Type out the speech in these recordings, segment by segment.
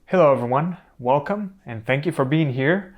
Hello everyone, welcome and thank you for being here.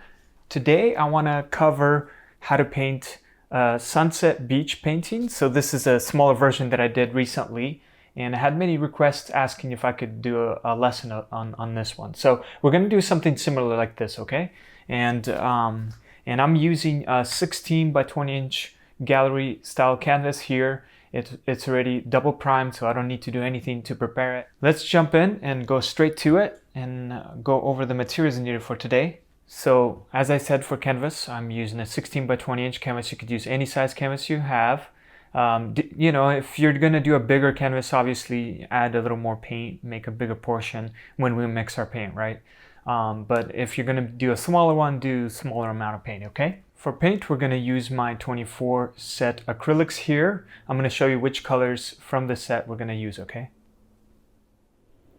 Today I want to cover how to paint a sunset beach painting. So this is a smaller version that I did recently and I had many requests asking if I could do a lesson on this one. So we're going to do something similar like this, okay? And I'm using a 16 by 20 inch gallery style canvas here. It's already double primed, so I don't need to do anything to prepare it. Let's jump in and go straight to it and go over the materials needed for today. So as I said, for canvas, I'm using a 16 by 20 inch canvas. You could use any size canvas you have. You know, if you're gonna do a bigger canvas, obviously add a little more paint, make a bigger portion when we mix our paint, right? But if you're gonna do a smaller one, do a smaller amount of paint, okay? For paint, we're going to use my 24 set acrylics here. I'm going to show you which colors from the set we're going to use, okay?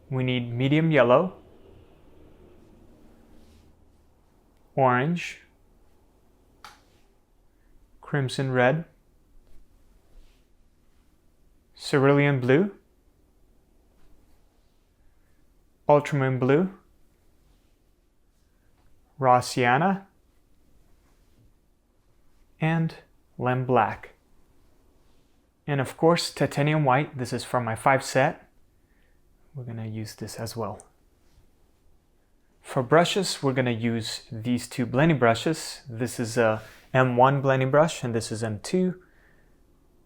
We need medium yellow, orange, crimson red, cerulean blue, ultramarine blue, raw sienna, and lamp black. And of course, titanium white. This is from my 5 set. We're going to use this as well. For brushes, we're going to use these two blending brushes. This is a M1 blending brush and this is M2,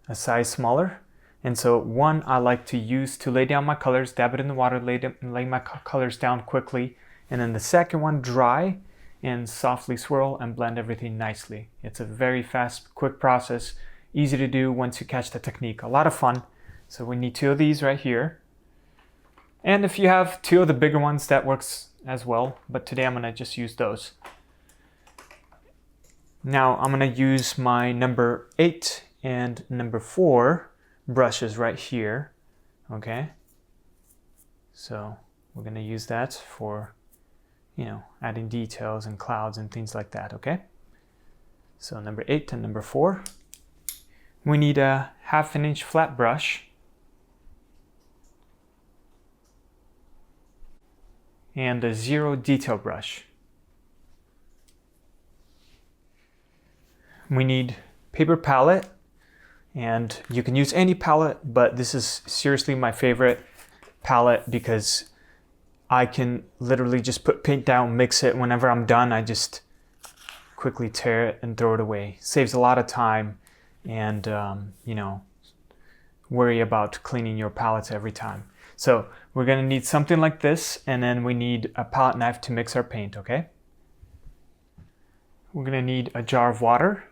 a size smaller. And so one I like to use to lay down my colors, dab it in the water, lay my colors down quickly. And then the second one, dry, and softly swirl and blend everything nicely. It's a very fast, quick process, easy to do once you catch the technique. A lot of fun. So we need 2 of these right here. And if you have 2 of the bigger ones, that works as well. But today I'm gonna just use those. Now I'm gonna use my number 8 and number 4 brushes right here, okay? So we're gonna use that for, you know, adding details and clouds and things like that, okay? So number 8 and number 4. We need a 1/2 inch flat brush and a 0 detail brush. We need paper palette, and you can use any palette, but this is seriously my favorite palette because I can literally just put paint down, mix it. Whenever I'm done, I just quickly tear it and throw it away. Saves a lot of time and, you know, worry about cleaning your palettes every time. So we're gonna need something like this, and then we need a palette knife to mix our paint, okay? We're gonna need a jar of water,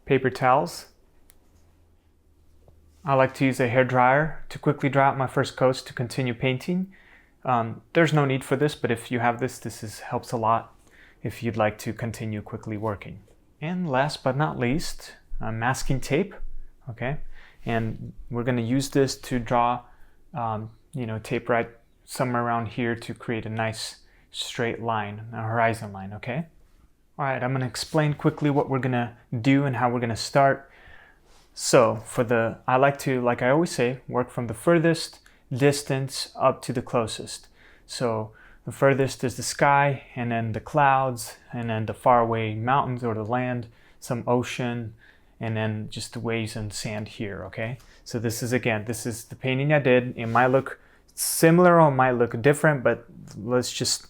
paper towels. I like to use a hair dryer to quickly dry out my first coats to continue painting. There's no need for this, but if you have this helps a lot if you'd like to continue quickly working. And last but not least, masking tape, okay? And we're gonna use this to draw, you know, tape right somewhere around here to create a nice straight line, a horizon line, okay? All right, I'm gonna explain quickly what we're gonna do and how we're gonna start. So I like to, like I always say, work from the furthest distance up to the closest. So the furthest is the sky, and then the clouds, and then the faraway mountains or the land, some ocean, and then just the waves and sand here, okay? So this is the painting I did. It might look similar or it might look different, but let's just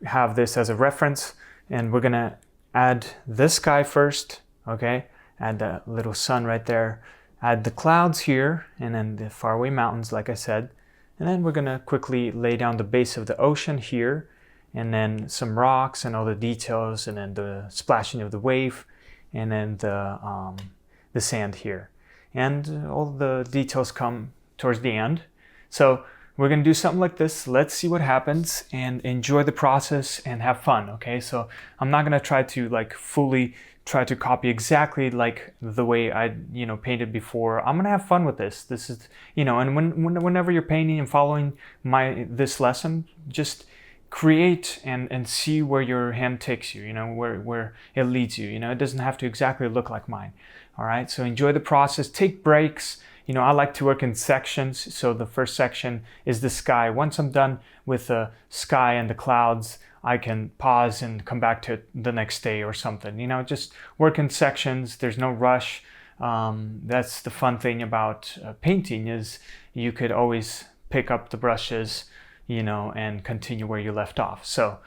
have this as a reference. And we're gonna add this sky first, okay? Add the little sun right there, add the clouds here, and then the faraway mountains, like I said. And then we're gonna quickly lay down the base of the ocean here, and then some rocks and all the details, and then the splashing of the wave, and then the sand here. And all the details come towards the end. So we're gonna do something like this. Let's see what happens and enjoy the process and have fun, okay? So I'm not gonna try to like fully try to copy exactly like the way I, you know, painted before. I'm gonna have fun with this. This is, you know, and whenever you're painting and following this lesson, just create and see where your hand takes you, you know, where it leads you. You know, it doesn't have to exactly look like mine. All right, so enjoy the process, take breaks, You know, I like to work in sections. So the first section is the sky. Once I'm done with the sky and the clouds, I can pause and come back to it the next day or something. You know, just work in sections. There's no rush. That's the fun thing about painting, is you could always pick up the brushes, you know, and continue where you left off. So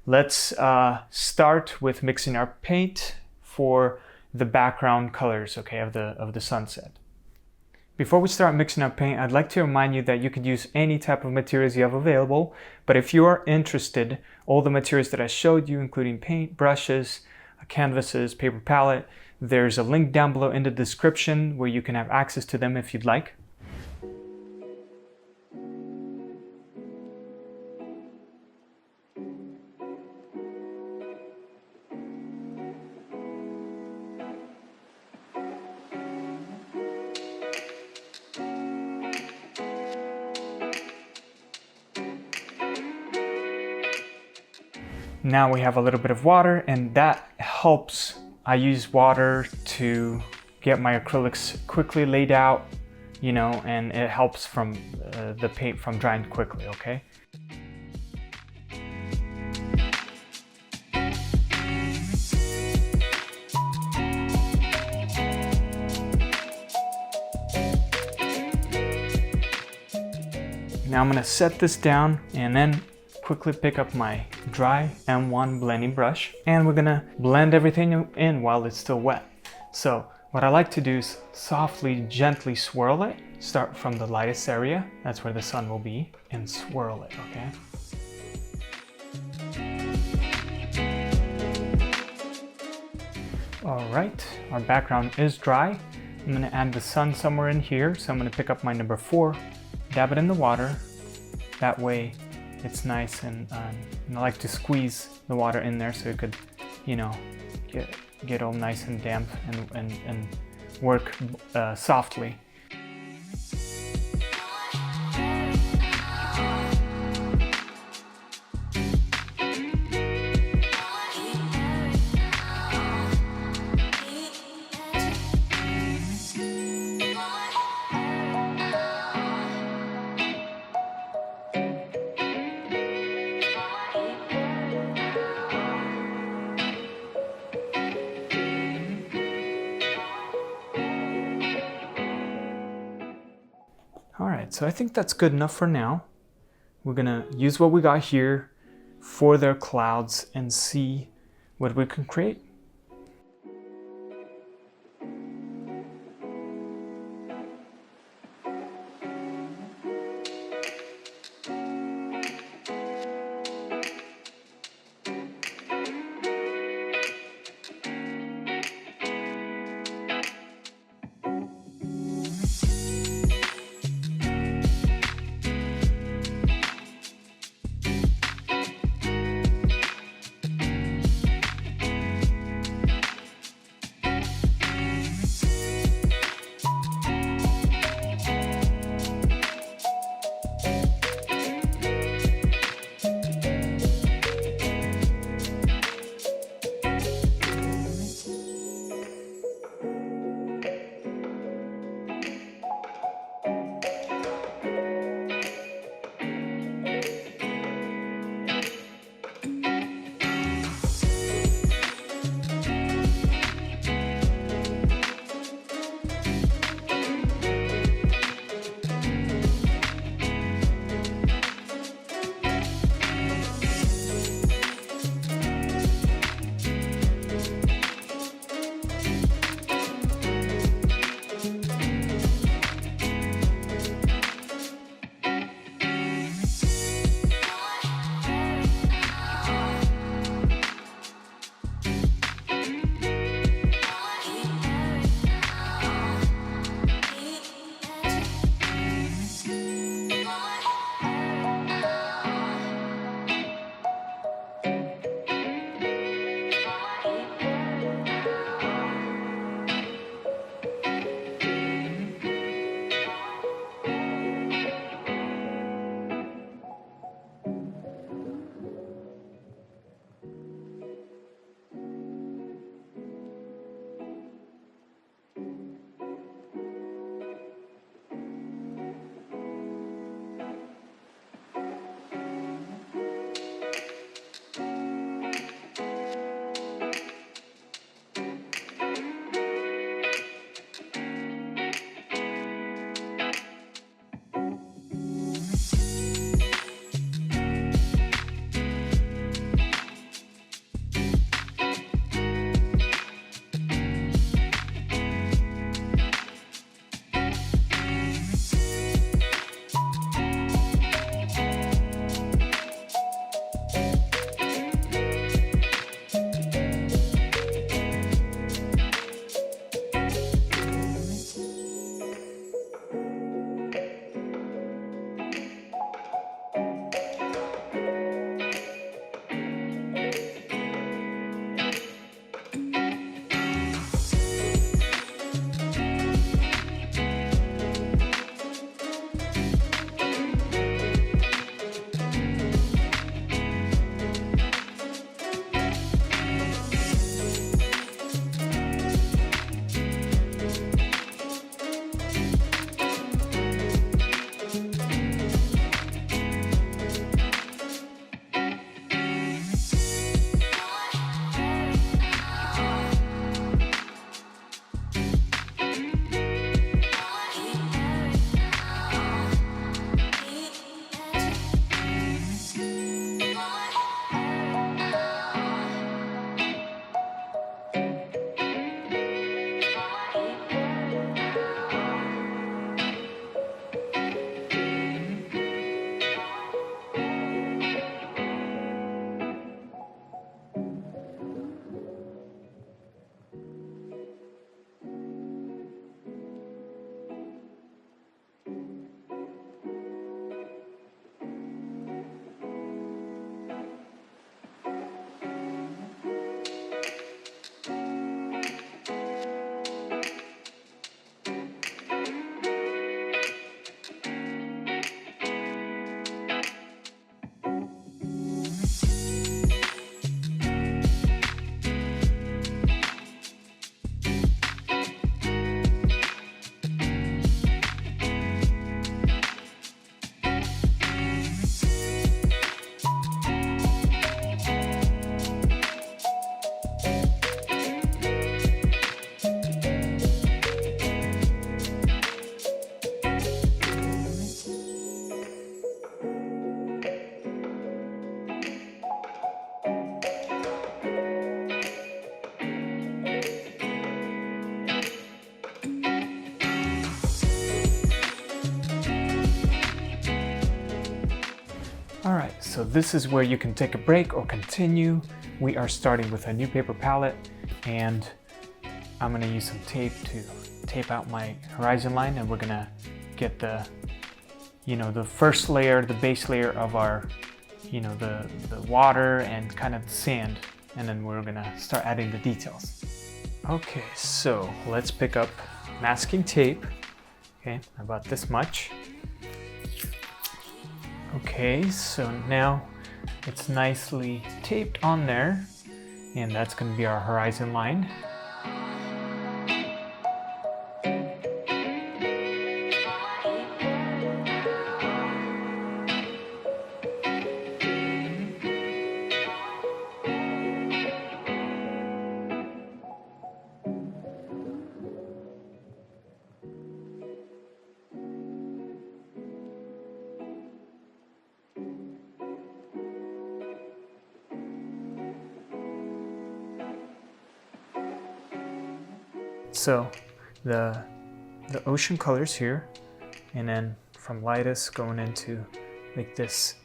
let's start with mixing our paint for the background colors, okay, of the sunset. Before we start mixing our paint, I'd like to remind you that you could use any type of materials you have available, but if you are interested, all the materials that I showed you, including paint, brushes, canvases, paper palette, there's a link down below in the description where you can have access to them if you'd like. Now we have a little bit of water, and that helps. I use water to get my acrylics quickly laid out, you know, and it helps from the paint from drying quickly, okay? Now I'm gonna set this down and then quickly pick up my dry M1 blending brush, and we're gonna blend everything in while it's still wet. So what I like to do is softly, gently swirl it. Start from the lightest area, that's where the sun will be, and swirl it, okay? All right, our background is dry. I'm gonna add the sun somewhere in here. So I'm gonna pick up my number 4, dab it in the water. That way it's nice, and I like to squeeze the water in there so it could, you know, get all nice and damp and work softly. All right, so I think that's good enough for now. We're gonna use what we got here for their clouds and see what we can create. Alright, so this is where you can take a break or continue. We are starting with a new paper palette, and I'm going to use some tape to tape out my horizon line, and we're going to get the, the first layer, the base layer of our, the water and kind of the sand, and then we're going to start adding the details. Okay, so let's pick up masking tape. Okay, about this much. Okay, so now it's nicely taped on there, and that's going to be our horizon line. So the ocean colors here, and then from lightest going into like this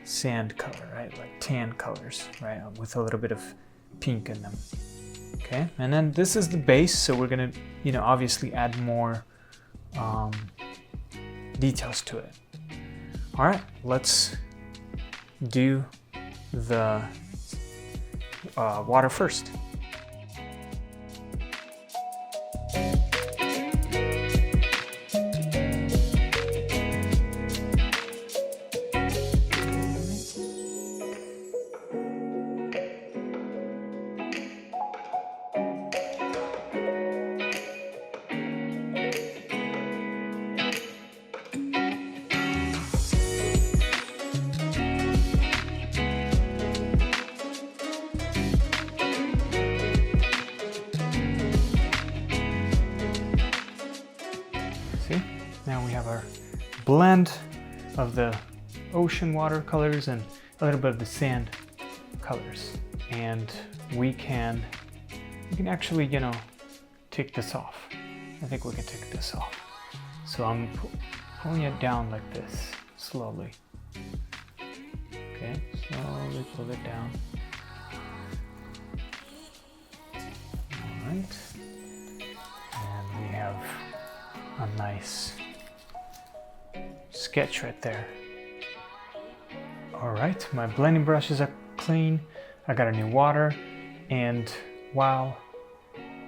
sand color, right? Like tan colors, right? With a little bit of pink in them. Okay, and then this is the base, so we're gonna, obviously add more details to it. All right, let's do the water first. Now we have our blend of the ocean water colors and a little bit of the sand colors. And we can actually, take this off. I think we can take this off. So I'm pulling it down like this, slowly. Okay, slowly pull it down. All right. And we have a nice sketch right there. All right, my blending brushes are clean. I got a new water, and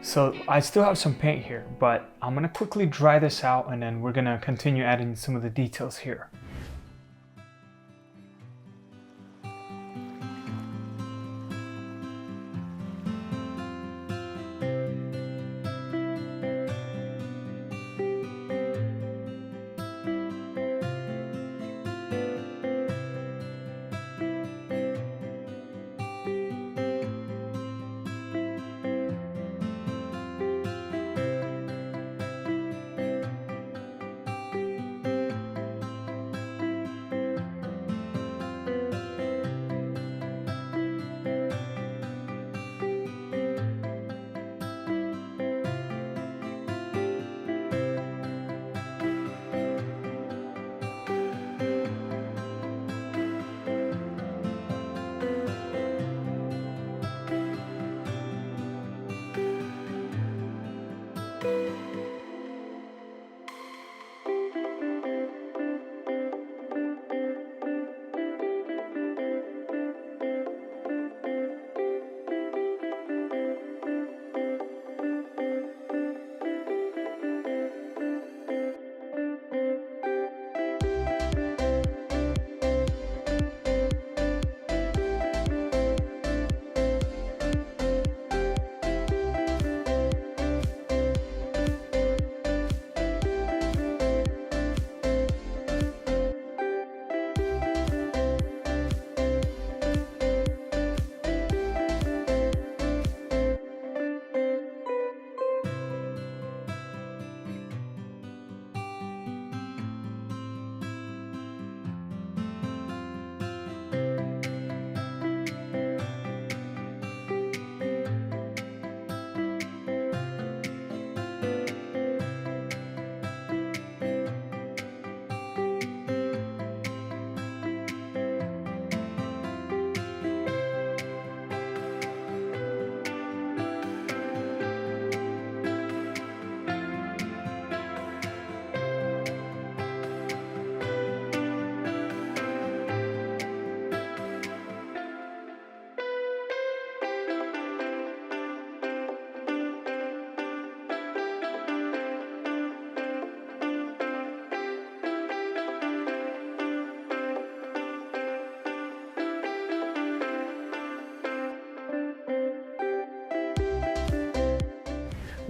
so I still have some paint here, but I'm gonna quickly dry this out, and then we're gonna continue adding some of the details here.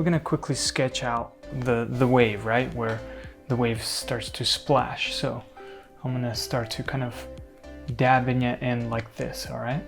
we're gonna quickly sketch out the wave, right? Where the wave starts to splash. So I'm gonna start to kind of dabbing it in like this, all right?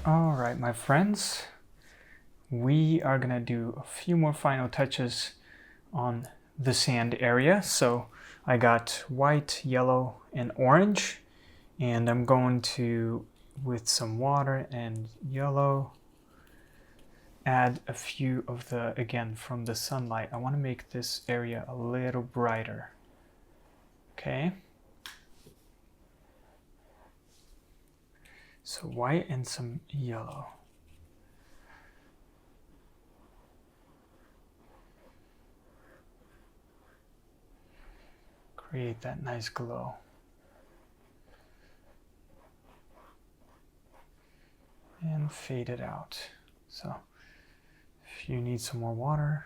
All right, my friends, we are gonna do a few more final touches on the sand area. So I got white, yellow, and orange, and I'm going to, with some water and yellow, add a few of the, again, from the sunlight. I want to make this area a little brighter. Okay. So white and some yellow. Create that nice glow. And fade it out. So if you need some more water,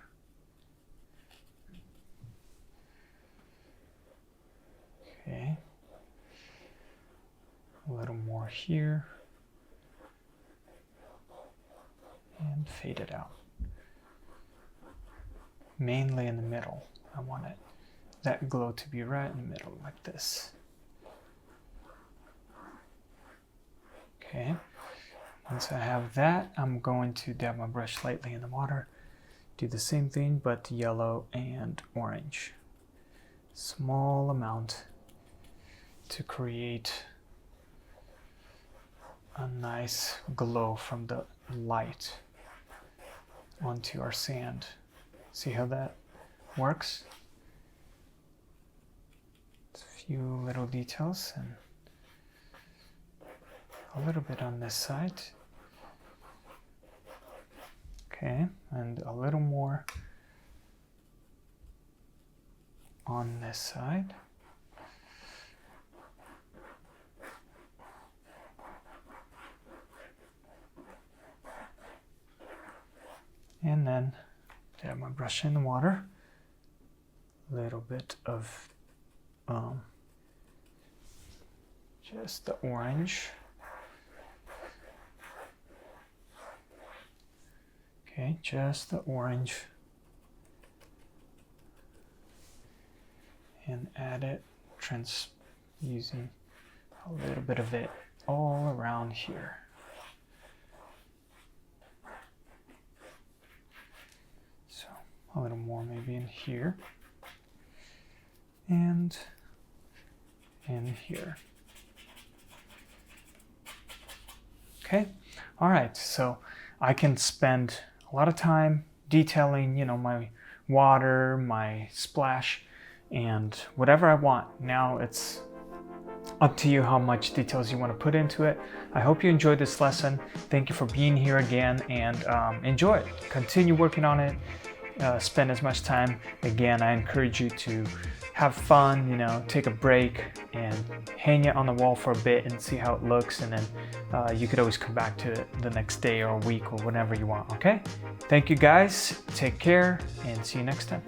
okay, a little more here, and fade it out. Mainly in the middle. I want it, that glow to be right in the middle, like this. Okay, once I have that, I'm going to dab my brush lightly in the water, do the same thing, but yellow and orange. Small amount to create a nice glow from the light onto our sand. See how that works? It's a few little details and a little bit on this side. Okay, and a little more on this side. And then dab my brush in the water. A little bit of just the orange. Okay, just the orange. And add it, using a little bit of it all around here. So a little more maybe in here and in here. Okay, all right, so I can spend a lot of time detailing, you know, my water, my splash, and whatever I want. Now it's up to you how much details you want to put into it. I hope you enjoyed this lesson. Thank you for being here again, and enjoy it. Continue working on it. Spend as much time. Again, I encourage you to have fun, you know, take a break and hang it on the wall for a bit and see how it looks, and then you could always come back to it the next day or a week or whenever you want, okay? Thank you guys, take care, and see you next time.